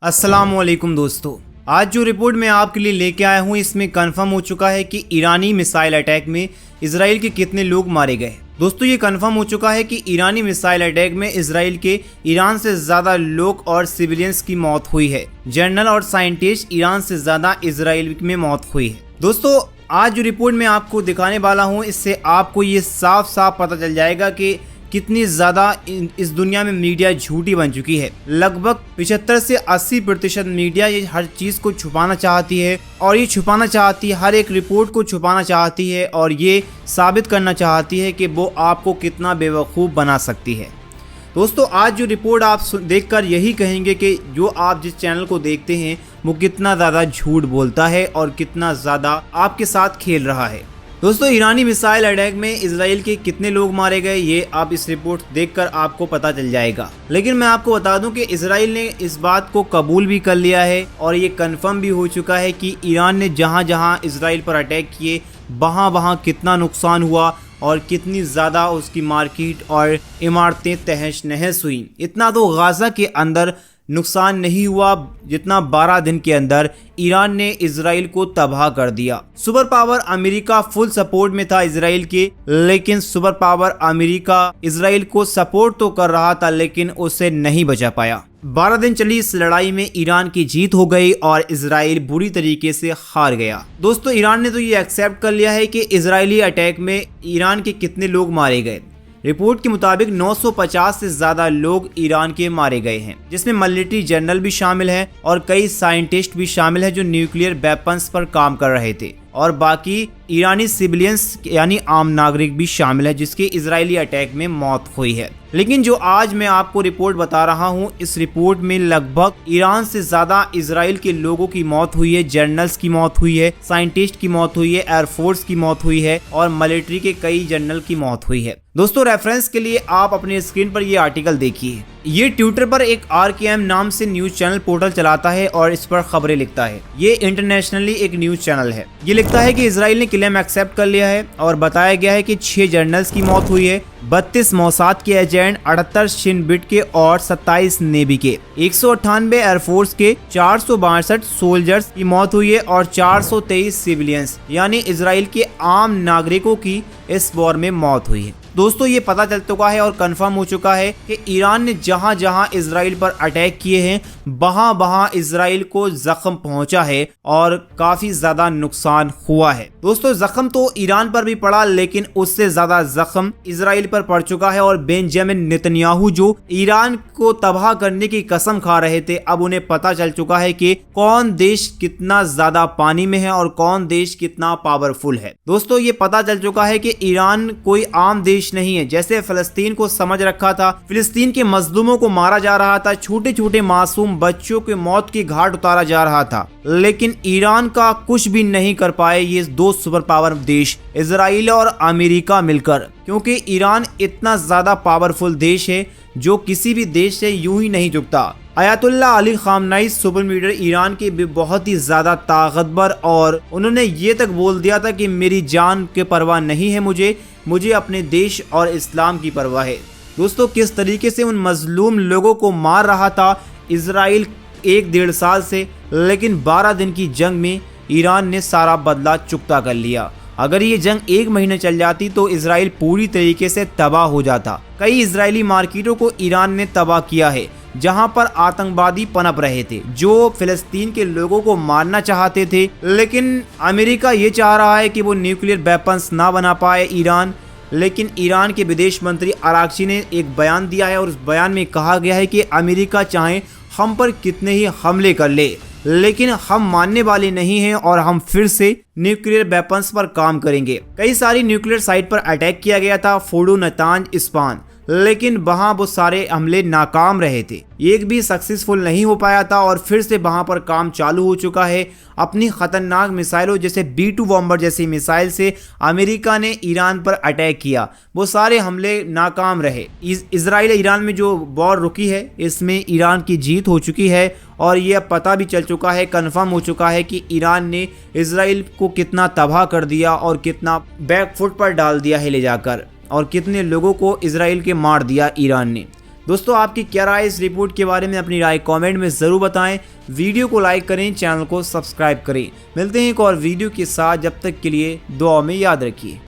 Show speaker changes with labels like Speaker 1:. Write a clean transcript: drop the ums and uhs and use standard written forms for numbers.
Speaker 1: अस्सलामुअलैकुम दोस्तों, आज जो रिपोर्ट मैं आपके लिए लेके आया हूँ इसमें कंफर्म हो चुका है कि ईरानी मिसाइल अटैक में इजराइल के कितने लोग मारे गए। दोस्तों ये कंफर्म हो चुका है कि ईरानी मिसाइल अटैक में इजराइल के ईरान से ज्यादा लोग और सिविलियंस की मौत हुई है। जनरल और साइंटिस्ट ईरान से ज्यादा इजराइल में मौत हुई है। दोस्तों आज जो रिपोर्ट मैं आपको दिखाने वाला हूँ इससे आपको ये साफ साफ पता चल जाएगा कि कितनी ज़्यादा इस दुनिया में मीडिया झूठी बन चुकी है। लगभग 75 से 80% मीडिया ये हर चीज़ को छुपाना चाहती है और ये छुपाना चाहती है, हर एक रिपोर्ट को छुपाना चाहती है और ये साबित करना चाहती है कि वो आपको कितना बेवकूफ़ बना सकती है। दोस्तों आज जो रिपोर्ट आप देखकर यही कहेंगे कि जो आप जिस चैनल को देखते हैं वो कितना ज़्यादा झूठ बोलता है और कितना ज़्यादा आपके साथ खेल रहा है। दोस्तों ईरानी मिसाइल अटैक में इजराइल के कितने लोग मारे गए ये आप इस रिपोर्ट देखकर आपको पता चल जाएगा। लेकिन मैं आपको बता दूं कि इजराइल ने इस बात को कबूल भी कर लिया है और ये कंफर्म भी हो चुका है कि ईरान ने जहां जहां इजराइल पर अटैक किए वहां वहां कितना नुकसान हुआ और कितनी ज़्यादा उसकी मार्केट और इमारतें तहस नहस हुई। इतना तो गाज़ा के अंदर नुकसान नहीं हुआ जितना 12 दिन के अंदर ईरान ने इजराइल को तबाह कर दिया। Super power America full support में था इजराइल के, लेकिन सुपर पावर अमेरिका इजराइल को सपोर्ट तो कर रहा था लेकिन उसे नहीं बचा पाया। 12 दिन चली इस लड़ाई में ईरान की जीत हो गई और इजराइल बुरी तरीके से हार गया। दोस्तों ईरान ने तो ये एक्सेप्ट कर लिया है कि इजरायली अटैक में ईरान के कितने लोग मारे गए। रिपोर्ट के मुताबिक 950 से ज्यादा लोग ईरान के मारे गए हैं, जिसमें मिलिट्री जनरल भी शामिल हैं और कई साइंटिस्ट भी शामिल हैं जो न्यूक्लियर वेपन्स पर काम कर रहे थे और बाकी ईरानी सिविलियंस यानी आम नागरिक भी शामिल है जिसकी इजरायली अटैक में मौत हुई है। लेकिन जो आज मैं आपको रिपोर्ट बता रहा हूं इस रिपोर्ट में लगभग ईरान से ज्यादा इजराइल के लोगों की मौत हुई है, जनरल्स की मौत हुई है, साइंटिस्ट की मौत हुई है, एयरफोर्स की मौत हुई है और मिलिट्री के कई जनरल की मौत हुई है। दोस्तों रेफरेंस के लिए आप अपने स्क्रीन पर ये आर्टिकल देखिए। ये ट्विटर पर एक RKM नाम से न्यूज चैनल पोर्टल चलाता है और इस पर खबरें लिखता है। ये इंटरनेशनली एक न्यूज चैनल है। ये लिखता है कि इजराइल ने क्लेम एक्सेप्ट कर लिया है और बताया गया है कि 6 जनरल्स की मौत हुई है, 32 मोसाद के एजेंट, 78 शिन-बेट के और 27 नेवी के, 198 एयरफोर्स के, 462 सोल्जर्स की मौत हुई है और 423 सिविलियंस यानी इजराइल के आम नागरिकों की इस वॉर में मौत हुई है। दोस्तों ये पता चल चुका है और कंफर्म हो चुका है कि ईरान ने जहां जहां इजराइल पर अटैक किए हैं वहां वहां इजराइल को जख्म पहुंचा है और काफी ज्यादा नुकसान हुआ है। दोस्तों जख्म तो ईरान पर भी पड़ा लेकिन उससे ज्यादा जख्म इजराइल पर पड़ चुका है और बेंजामिन नेतन्याहू जो ईरान को तबाह करने की कसम खा रहे थे अब उन्हें पता चल चुका है कि कौन देश कितना ज्यादा पानी में है और कौन देश कितना पावरफुल है। दोस्तों ये पता चल चुका है कि ईरान कोई आम देश नहीं है। जैसे फिलिस्तीन को समझ रखा था, फिलिस्तीन के मजलूमों को मारा जा रहा था, छोटे छोटे मासूम बच्चों के मौत की घाट उतारा जा रहा था, लेकिन ईरान का कुछ भी नहीं कर पाए ये 2 सुपर पावर देश इजराइल और अमेरिका मिलकर, क्योंकि ईरान इतना ज्यादा पावरफुल देश है जो किसी भी देश से यूं ही नहीं झुकता। Ayatollah Ali खामनाई super leader Iran के बहुत ही ज्यादा ताकतवर और उन्होंने ये तक बोल दिया था कि मेरी जान के परवाह नहीं है, मुझे अपने देश और इस्लाम की परवाह है। दोस्तों किस तरीके से उन मजलूम लोगों को मार रहा था इजराइल 1-1.5 साल से, लेकिन 12 दिन की जंग में ईरान ने सारा बदला चुकता कर लिया। अगर ये जंग 1 महीने चल जाती तो इजराइल पूरी तरीके से तबाह हो जाता। कई इजरायली मार्केटों को ईरान ने तबाह किया है जहां पर आतंकवादी पनप रहे थे जो फिलिस्तीन के लोगों को मारना चाहते थे, लेकिन अमेरिका ये चाह रहा है कि वो न्यूक्लियर वेपन्स ना बना पाए ईरान। लेकिन ईरान के विदेश मंत्री अरागची ने एक बयान दिया है और उस बयान में कहा गया है कि अमेरिका चाहे हम पर कितने ही हमले कर ले लेकिन हम मानने वाले नहीं हैं और हम फिर से न्यूक्लियर वेपन्स पर काम करेंगे। कई सारी न्यूक्लियर साइट पर अटैक किया गया था, फोर्डो, नतांज, इस्पान, लेकिन वहां वो सारे हमले नाकाम रहे थे, एक भी सक्सेसफुल नहीं हो पाया था और फिर से वहां पर काम चालू हो चुका है। अपनी खतरनाक मिसाइलों जैसे B-2 बॉम्बर जैसी मिसाइल से अमेरिका ने ईरान पर अटैक किया, वो सारे हमले नाकाम रहे। इजराइल ईरान में जो वॉर रुकी है इसमें ईरान की जीत हो चुकी है और ये पता भी चल चुका है, कंफर्म हो चुका है कि ईरान ने इजराइल को कितना तबाह कर दिया और कितना बैक फुट पर डाल दिया है ले जाकर और कितने लोगों को इजराइल के मार दिया ईरान ने। दोस्तों आपकी क्या राय है इस रिपोर्ट के बारे में, अपनी राय कमेंट में ज़रूर बताएं। वीडियो को लाइक करें, चैनल को सब्सक्राइब करें। मिलते हैं एक और वीडियो के साथ, जब तक के लिए दुआ में याद रखिए।